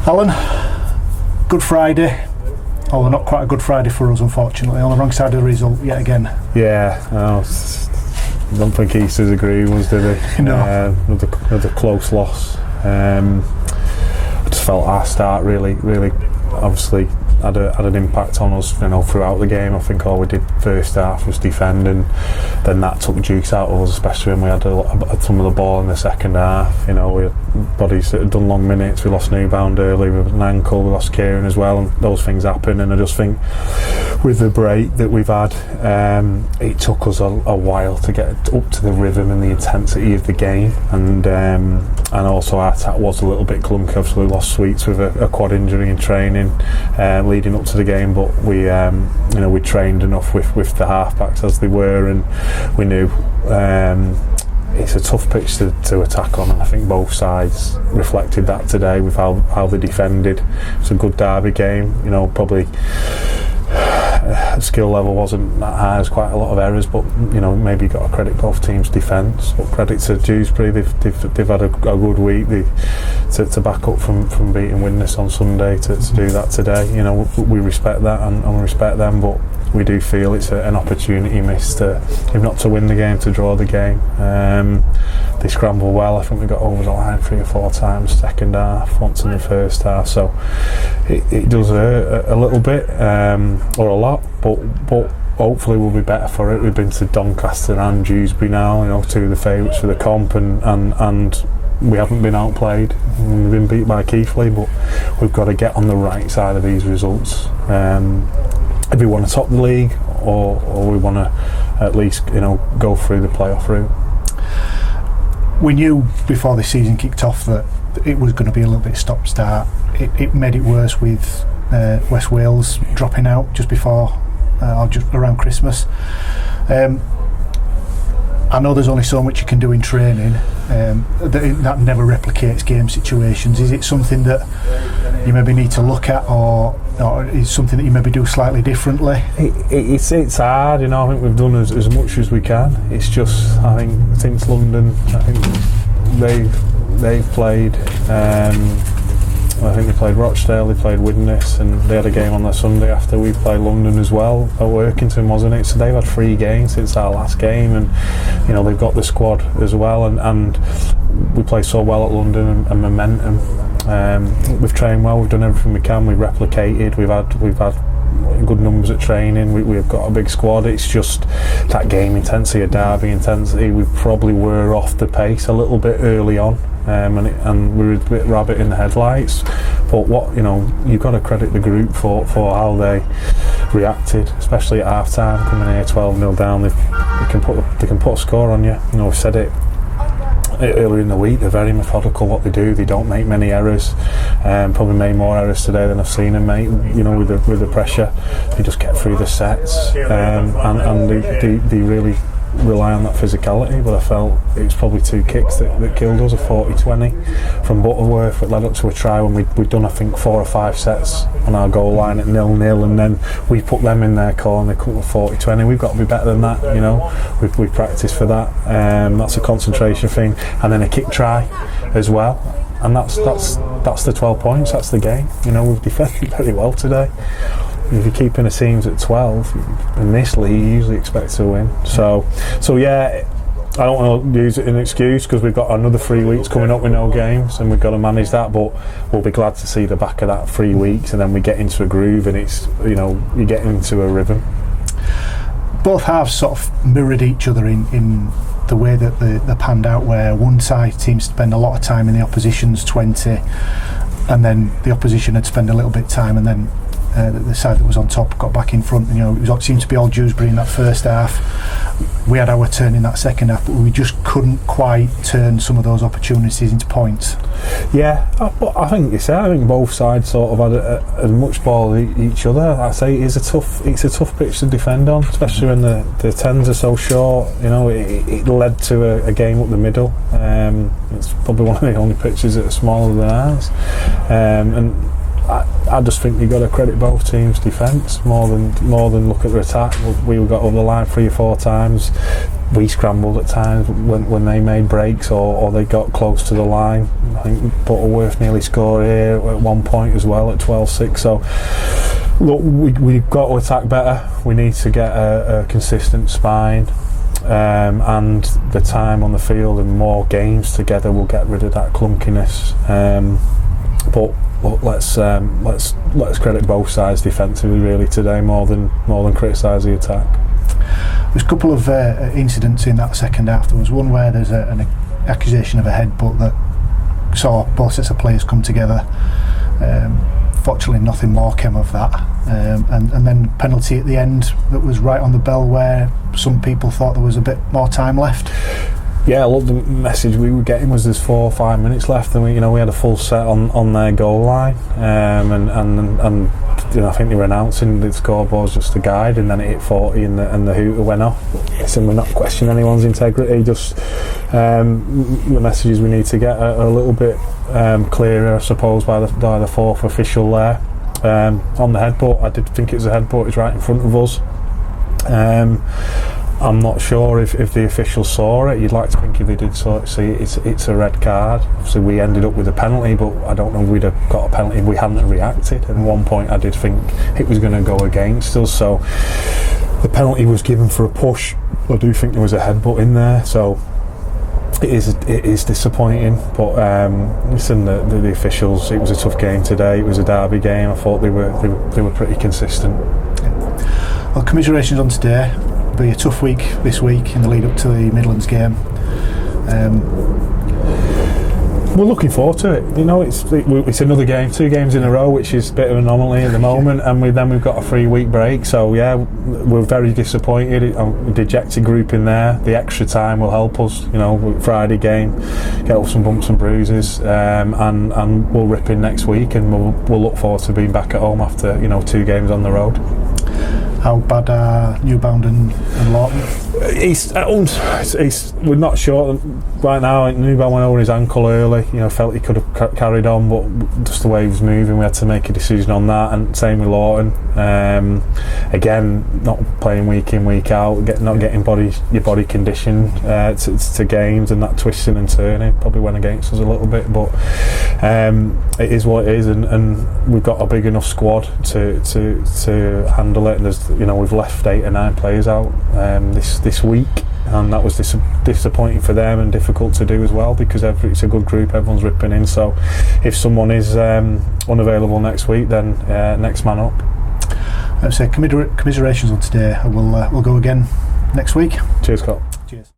Alan, Good Friday. Although not quite a Good Friday for us, unfortunately. On the wrong side of the result yet again. Yeah, I don't think Easter's agreeing was, did he? No. Another close loss. I just felt our start really obviously had an impact on us, throughout the game. I think all we did first half was defend, and then that took juice out of us, especially when we had some of the ball in the second half. We had bodies that had done long minutes. We lost Newbound early with an ankle, we lost Kieran as well, and those things happen. And I just think with the break that we've had, it took us a while to get up to the rhythm and the intensity of the game, and also our attack was a little bit clunky. Obviously we lost Sweets with a quad injury in training leading up to the game, but we trained enough with the halfbacks as they were, and we knew it's a tough pitch to attack on, and I think both sides reflected that today with how they defended. It's a good derby game, probably skill level wasn't that high, there's quite a lot of errors, but maybe you've got to credit both teams' defence. But credit to Dewsbury, they've had a good week to back up from beating Widnes on Sunday to do that today. We respect that and we respect them, but we do feel it's an opportunity missed, if not to win the game, to draw the game. They scrambled well. I think we got over the line 3 or 4 times second half, once in the first half, so it does hurt a little bit, or a lot, but hopefully we'll be better for it. We've been to Doncaster and Dewsbury now, two of the favourites for the comp, and we haven't been outplayed. We've been beat by Keighley, but we've got to get on the right side of these results. If we want to top the league, or we want to at least go through the playoff route. We knew before the season kicked off that it was going to be a little bit stop-start. It made it worse with West Wales dropping out just before or just around Christmas. I know there's only so much you can do in training, that never replicates game situations. Is it something that you maybe need to look at, or is something that you maybe do slightly differently? It's hard, I think we've done as much as we can. It's just, I think since London, I think they've played, I think they played Rochdale, they played Widnes, and they had a game on the Sunday after we played London as well at Workington, wasn't it? So they've had 3 games since our last game, and they've got the squad as well, and we play so well at London, and momentum. We've trained well, we've done everything we can, we've replicated, we've had good numbers at training, we've got a big squad. It's just that game intensity, a derby intensity, we probably were off the pace a little bit early on, and we were a bit rabbit in the headlights. But you've got to credit the group for how they reacted, especially at half time, coming here 12-0 down. They can put a score on you. We've said it earlier in the week, they're very methodical what they do. They don't make many errors, probably made more errors today than I've seen them make, with the pressure. They just get through the sets, and they really rely on that physicality. But I felt it was probably 2 kicks that killed us, a 40-20 from Butterworth that led up to a try when we'd done I think 4 or 5 sets on our goal line at 0-0, and then we put them in their corner, they come with 40-20. We've got to be better than that. We've practiced for that. That's a concentration thing, and then a kick try as well, and that's the 12 points. That's the game. We've defended very well today. If you're keeping the teams at 12 in this league, you usually expect to win. So yeah, I don't want to use it as an excuse, because we've got another 3 weeks coming up with no games, and we've got to manage that. But we'll be glad to see the back of that 3 weeks, and then we get into a groove, and it's you get into a rhythm. Both halves sort of mirrored each other in the way that they panned out, where one side seems to spend a lot of time in the opposition's 20, and then the opposition had spent a little bit of time, and then the side that was on top got back in front. It seemed to be all Dewsbury in that first half. We had our turn in that second half, but we just couldn't quite turn some of those opportunities into points. Yeah, I think both sides sort of had as much ball as each other. I say it's a tough pitch to defend on, especially when the 10s are so short. It led to a game up the middle. It's probably one of the only pitches that are smaller than ours, and I just think you've got to credit both teams' defence more than look at their attack. We got over the line 3 or 4 times. we scrambled at times when they made breaks or they got close to the line. I think Butterworth nearly scored here at one point as well at 12-6. So look, we've got to attack better. We need to get a consistent spine, and the time on the field and more games together will get rid of that clunkiness. But look, let's credit both sides defensively really today more than criticise the attack. There's a couple of incidents in that second half. There was one where there's an accusation of a headbutt that saw both sets of players come together. Fortunately, nothing more came of that. And then penalty at the end that was right on the bell, where some people thought there was a bit more time left. Yeah, look, the message we were getting was there's 4 or 5 minutes left, and we had a full set on their goal line, and I think they were announcing the scoreboard's just a guide, and then it hit 40 and the hooter went off. Listen, we're not questioning anyone's integrity, just the messages we need to get are a little bit clearer, I suppose, by the fourth official there. On the headbutt, I did think it was a headbutt, it's right in front of us. I'm not sure if the officials saw it. You'd like to think if they did see it, it's a red card. Obviously we ended up with a penalty, but I don't know if we'd have got a penalty if we hadn't reacted. At one point I did think it was going to go against us, so the penalty was given for a push. I do think there was a headbutt in there, so it is disappointing. But listen, the officials, it was a tough game today. It was a derby game. I thought they were pretty consistent. Well, commiserations on today. Be a tough week this week in the lead up to the Midlands game. We're looking forward to it. It's another game, 2 games in a row, which is a bit of an anomaly at the moment, and we've got a 3-week break. So yeah, we're very disappointed. Dejected group in there. The extra time will help us. Friday game, get off some bumps and bruises, and we'll rip in next week, and we'll look forward to being back at home after 2 games on the road. How bad are Newbound and Lawton? We're not sure right now. Newbound went over his ankle early. Felt he could have carried on, but just the way he was moving, we had to make a decision on that. And same with Lawton. Again, not playing week in, week out, not getting your body conditioned to games, and that twisting and turning probably went against us a little bit. But it is what it is, and we've got a big enough squad to handle it. And we've left 8 or 9 players out this week, and that was disappointing for them and difficult to do as well, because it's a good group, everyone's ripping in. So if someone is unavailable next week, then next man up. I'd say commiserations on today. We'll go again next week. Cheers, Scott. Cheers.